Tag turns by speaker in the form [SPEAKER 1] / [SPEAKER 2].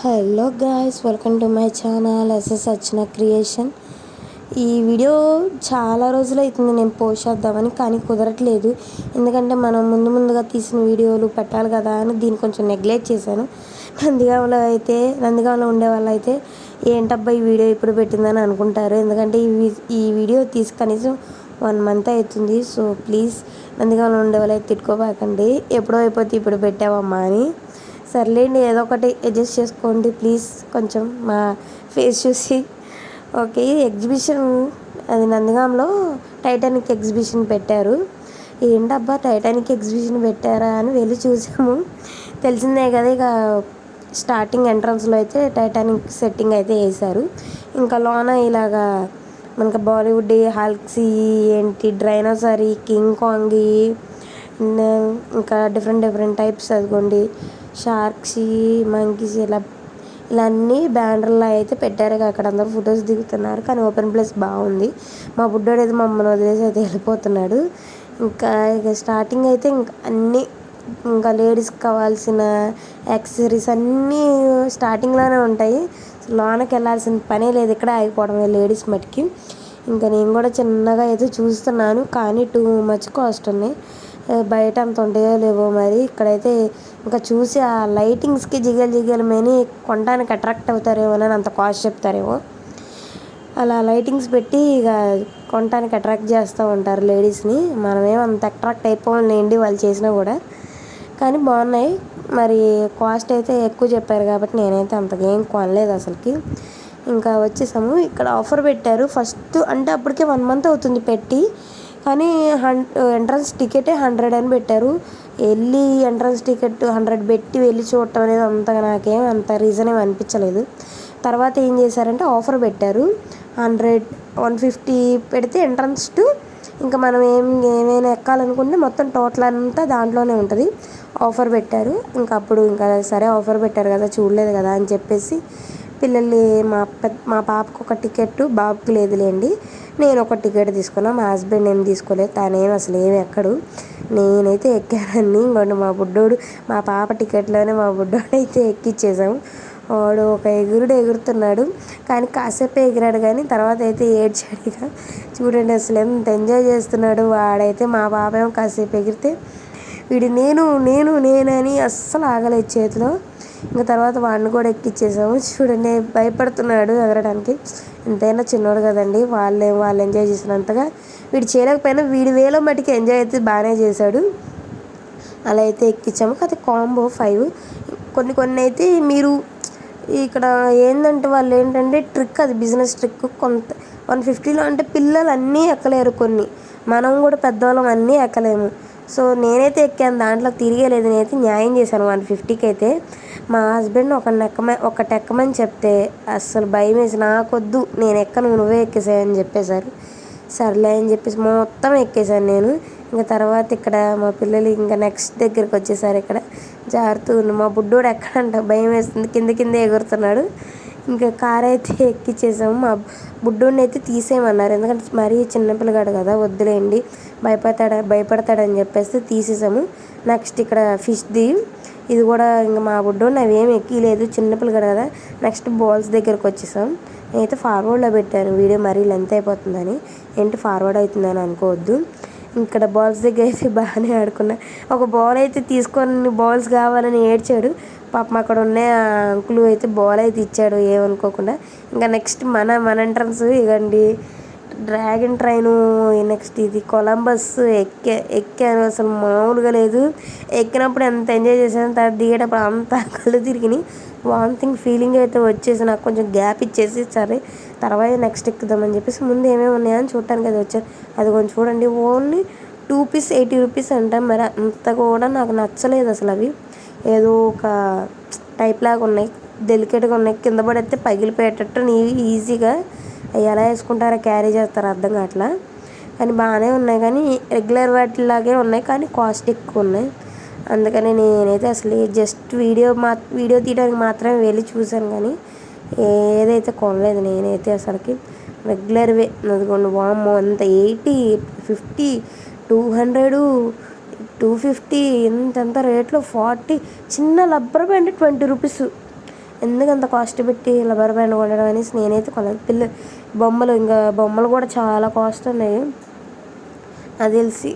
[SPEAKER 1] Hello guys, welcome to my channel SS Archana creation. ఈ video చాలా రోజులు అవుతుంది నేను పోస్ట్ చేద్దామని, కానీ కుదరట్లేదు. ఎందుకంటే మనం ముందుగా తీసిన వీడియోలు పెట్టాలి కదా అని దీన్ని కొంచెం నెగ్లెక్ట్ చేశాను. నందిగాంలో ఉండే వాళ్ళు అయితే ఏంటబ్బా ఈ వీడియో ఇప్పుడు పెట్టిందని అనుకుంటారు. ఎందుకంటే ఈ వీడియో తీసి కనీసం 1 month అవుతుంది. సో ప్లీజ్ నందిగాంలో ఉండే వాళ్ళు అయితే తిట్టుకోబాకండి, ఎప్పుడో అయిపోతే ఇప్పుడు పెట్టావమ్మా అని. సర్లేండి, ఏదో ఒకటి అడ్జస్ట్ చేసుకోండి ప్లీజ్, కొంచెం మా ఫేస్ చూసి. ఓకే, ఎగ్జిబిషన్ అది నందిగాంలో టైటానిక్ ఎగ్జిబిషన్ పెట్టారు. ఏంటబ్బా టైటానిక్ ఎగ్జిబిషన్ పెట్టారా అని వెళ్ళి చూసాము. తెలిసిందే కదా, ఇక స్టార్టింగ్ ఎంట్రన్స్లో అయితే టైటానిక్ సెట్టింగ్ అయితే వేశారు. ఇంకా లోన ఇలాగా మనకి బాలీవుడ్ హల్క్స్ ఏంటి డ్రైనోసారీ కింగ్ కాంగ్ ఇంకా డిఫరెంట్ టైప్స్ అదిగోండి షార్క్స్ మంకీస్ ఇలా అన్నీ బ్యానర్లో అయితే పెట్టారు. అక్కడ అందరూ ఫొటోస్ దిగుతున్నారు. కానీ ఓపెన్ ప్లేస్ బాగుంది. మా బుడ్డోడు అయితే మమ్మల్ని వదిలేసి అయితే వెళ్ళిపోతున్నాడు. ఇక స్టార్టింగ్ అయితే ఇంకా లేడీస్కి కావాల్సిన యాక్సెసరీస్ అన్నీ స్టార్టింగ్లోనే ఉంటాయి. లోనకి వెళ్ళాల్సిన పనే లేదు, ఇక్కడ ఆగిపోవడమే లేడీస్ మటుకి. ఇంకా నేను కూడా చిన్నగా అయితే చూస్తున్నాను, కానీ టూ మచ్ కాస్ట్ ఉన్నాయి. బయట అంత ఉంటాయో లేవో మరి. ఇక్కడైతే ఇంకా చూసి ఆ లైటింగ్స్కి జిగేలు మేని కొనడానికి అట్రాక్ట్ అవుతారేమో అని అంత కాస్ట్ చెప్తారేమో. అలా లైటింగ్స్ పెట్టి ఇక కొనడానికి అట్రాక్ట్ చేస్తూ ఉంటారు లేడీస్ని. మనమేమో అంత అట్రాక్ట్ అయిపోలేండి వాళ్ళు చేసినా కూడా. కానీ బాగున్నాయి. మరి కాస్ట్ అయితే ఎక్కువ చెప్పారు కాబట్టి నేనైతే అంతగా ఏం కొనలేదు అసలుకి. ఇంకా వచ్చేసాము. ఇక్కడ ఆఫర్ పెట్టారు ఫస్ట్, అంటే అప్పటికే 1 month అవుతుంది పెట్టి. కానీ ఎంట్రన్స్ టికెటే 100 అని పెట్టారు. వెళ్ళి ఎంట్రన్స్ టికెట్ 100 పెట్టి వెళ్ళి చూడటం అనేది అంతగా నాకేం అంత రీజన్ ఏమి అనిపించలేదు. తర్వాత ఏం చేశారంటే ఆఫర్ పెట్టారు. 100 150 పెడితే ఎంట్రన్స్ టు ఇంకా మనం ఏమైనా ఎక్కాలనుకుంటే మొత్తం టోటల్ అంతా దాంట్లోనే ఉంటుంది. ఆఫర్ పెట్టారు. ఇంకా సరే ఆఫర్ పెట్టారు కదా, చూడలేదు కదా అని చెప్పేసి పిల్లల్ని మా పాపకు ఒక టికెట్, బాబుకి లేదులేండి. నేను ఒక టికెట్ తీసుకున్నా, మా హస్బెండ్ ఏం తీసుకోలేదు. తానేం అసలు ఏమి ఎక్కడు, నేనైతే ఎక్కానని. ఇంకోటి మా పాప టికెట్లోనే మా బుడ్డోడు అయితే ఎక్కిచ్చేసాము. వాడు ఒక ఎగురుతున్నాడు, కానీ కాసేపే ఎగిరాడు. కానీ తర్వాత అయితే ఏడ్చాడుగా. చూడండి అసలు ఎంత ఎంజాయ్ చేస్తున్నాడు వాడైతే. మా పాప ఏమో కాసేపు ఎగిరితే వీడు నేనని అస్సలు ఆగలేదు చేతిలో. ఇంకా తర్వాత వాడిని కూడా ఎక్కిచ్చేసాము. చూడండి భయపడుతున్నాడు ఎగరడానికి. ఎంతైనా చిన్నోడు కదండి, వాళ్ళు ఎంజాయ్ చేసినంతగా వీడు చేయలేకపోయినా వీడి వేలో మటుకు ఎంజాయ్ అయితే బాగానే చేశాడు. అలా అయితే ఎక్కించాము. అది కాంబో 5. కొన్ని అయితే మీరు ఇక్కడ ఏంటంటే వాళ్ళు ఏంటంటే ట్రిక్, అది బిజినెస్ ట్రిక్. 150లో అంటే పిల్లలు అన్నీ ఎక్కలేరు, మనం కూడా పెద్దవాళ్ళం అన్నీ ఎక్కలేము. సో నేనైతే ఎక్కాను, దాంట్లో తిరిగేలేదు. నేనైతే న్యాయం చేశాను 150కి అయితే. మా హస్బెండ్ ఒకటి ఎక్కమని చెప్తే అస్సలు భయం వేసి నాకొద్దు నేను ఎక్కను నువ్వే ఎక్కేసాయని చెప్పేశారు. సర్లే అని చెప్పేసి మొత్తం ఎక్కేసాను నేను. ఇంకా తర్వాత ఇక్కడ మా పిల్లలు ఇంకా నెక్స్ట్ దగ్గరికి వచ్చేసారు. ఇక్కడ జారుతూ మా బుడ్డోడు ఎక్కడంట భయం వేస్తుంది, కిందే ఎగురుతున్నాడు. ఇంకా కార్ అయితే ఎక్కిచ్చేసాము. మా బుడ్డోడిని అయితే తీసేయమన్నారు, ఎందుకంటే మరీ చిన్నపిల్లగాడు కదా, వద్దులేండి భయపడతాడని చెప్పేసి తీసేసాము. నెక్స్ట్ ఇక్కడ ఫిష్ది, ఇది కూడా ఇంకా మా బుడ్డోడిని అవేమి ఎక్కిలేదు, చిన్నపిల్లగాడు కదా. నెక్స్ట్ బాల్స్ దగ్గరకు వచ్చేసాం. నేనైతే ఫార్వర్డ్లో పెట్టాను వీడియో, మరీ లెంత్ అయిపోతుందని. ఏంటి ఫార్వర్డ్ అవుతుందని అనుకోవద్దు. ఇక్కడ బాల్స్ దగ్గర అయితే బాగానే ఆడుకున్నా. ఒక బాల్ అయితే తీసుకొని బాల్స్ కావాలని ఏడ్చాడు పాపం. అక్కడ ఉన్న అంకులు అయితే బాల్ అయితే ఇచ్చాడు ఏమనుకోకుండా. ఇంకా నెక్స్ట్ మన ఎంట్రన్స్ ఇవ్వండి, డ్రాగన్ ట్రైను. నెక్స్ట్ ఇది కొలంబస్ ఎక్కాను, అసలు మామూలుగా లేదు. ఎక్కినప్పుడు ఎంత ఎంజాయ్ చేశాను, తర్వాత దిగేటప్పుడు అంతా కళ్ళు తిరిగినాయి. వామిటింగ్ ఫీలింగ్ అయితే వచ్చేసి నాకు కొంచెం గ్యాప్ ఇచ్చేసి సరే తర్వాత నెక్స్ట్ ఎక్కుదామని చెప్పేసి ముందు ఏమేమి ఉన్నాయని చూడటానికి అది వచ్చాను. అది కొంచెం చూడండి, ఓన్లీ 2 పీస్ 80 రూపీస్ అంట. మరి అంత కూడా నాకు నచ్చలేదు అసలు. అవి ఏదో ఒక టైప్ లాగా ఉన్నాయి, డెలికేట్గా ఉన్నాయి. కింద పడితే పగిలిపోయేటట్టు ఈజీగా ఎలా వేసుకుంటారో క్యారీ చేస్తారో అర్థం కావట్లా. కానీ బాగానే ఉన్నాయి, కానీ రెగ్యులర్ వాటిలాగే ఉన్నాయి, కానీ కాస్ట్ ఎక్కువ ఉన్నాయి. అందుకని నేనైతే అసలు జస్ట్ వీడియో తీయడానికి మాత్రమే వెళ్ళి చూశాను, కానీ ఏదైతే కొనలేదు నేనైతే అసలుకి. రెగ్యులర్వే అదిగోండి, వామ్మో అంత 80 50 200 250 ఇంతంత రేట్లో 40. చిన్న రబ్బర్ బ్యాండ్ 20 రూపీస్. ఎందుకు అంత కాస్ట్ పెట్టి రబ్బర్ బ్యాండ్ కొనడం అనేసి నేనైతే కొనలేదు. బొమ్మలు కూడా చాలా కాస్ట్ ఉన్నాయి నాకు తెలిసి.